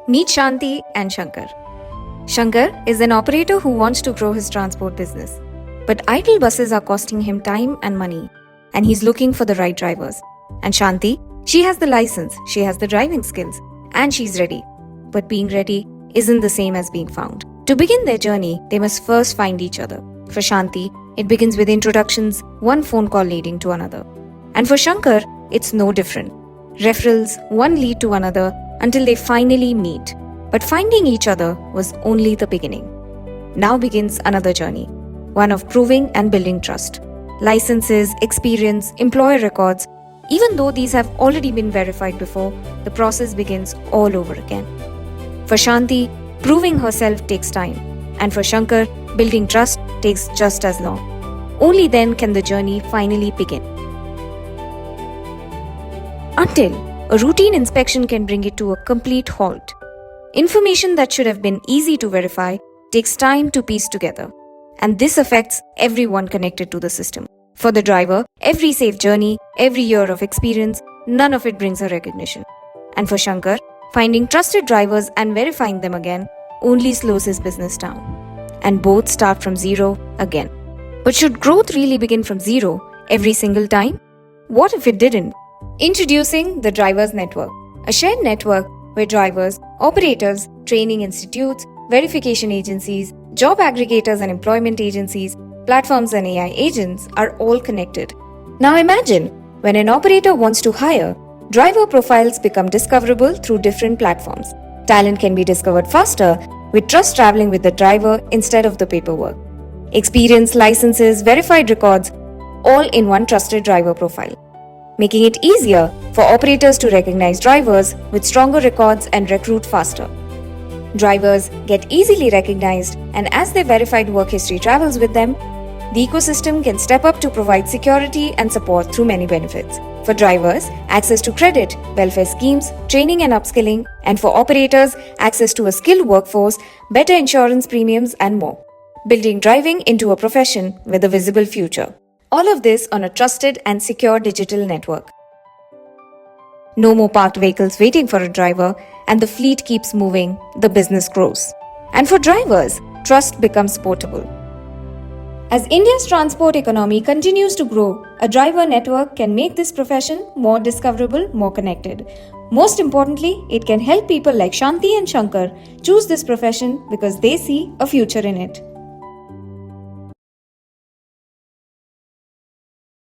Meet Shanti and Shankar. Shankar is an operator who wants to grow his transport business. But idle buses are costing him time and money, and he's looking for the right drivers. And Shanti, she has the license, she has the driving skills, and she's ready. But being ready isn't the same as being found. To begin their journey, they must first find each other. For Shanti, it begins with introductions, one phone call leading to another. And for Shankar, it's no different. Referrals, one lead to another until they finally meet. But finding each other was only the beginning. Now begins another journey, one of proving and building trust. Licenses, experience, employer records, even though these have already been verified before, the process begins all over again. For Shanti, proving herself takes time, and for Shankar, building trust takes just as long. Only then can the journey finally begin. Until a routine inspection can bring it to a complete halt. Information that should have been easy to verify takes time to piece together. And this affects everyone connected to the system. For the driver, every safe journey, every year of experience, none of it brings a recognition. And for Shankar, finding trusted drivers and verifying them again only slows his business down. And both start from zero again. But should growth really begin from zero every single time? What if it didn't? Introducing the Drivers Network, a shared network where drivers, operators, training institutes, verification agencies, job aggregators and employment agencies, platforms and AI agents are all connected. Now imagine, when an operator wants to hire, driver profiles become discoverable through different platforms. Talent can be discovered faster with trust traveling with the driver instead of the paperwork. Experience, licenses, verified records, all in one trusted driver profile, making it easier for operators to recognize drivers with stronger records and recruit faster. Drivers get easily recognized, and as their verified work history travels with them, the ecosystem can step up to provide security and support through many benefits. For drivers, access to credit, welfare schemes, training and upskilling, and for operators, access to a skilled workforce, better insurance premiums, and more. Building driving into a profession with a visible future. All of this on a trusted and secure digital network. No more parked vehicles waiting for a driver, and the fleet keeps moving, the business grows. And for drivers, trust becomes portable. As India's transport economy continues to grow, a driver network can make this profession more discoverable, more connected. Most importantly, it can help people like Shanti and Shankar choose this profession because they see a future in it.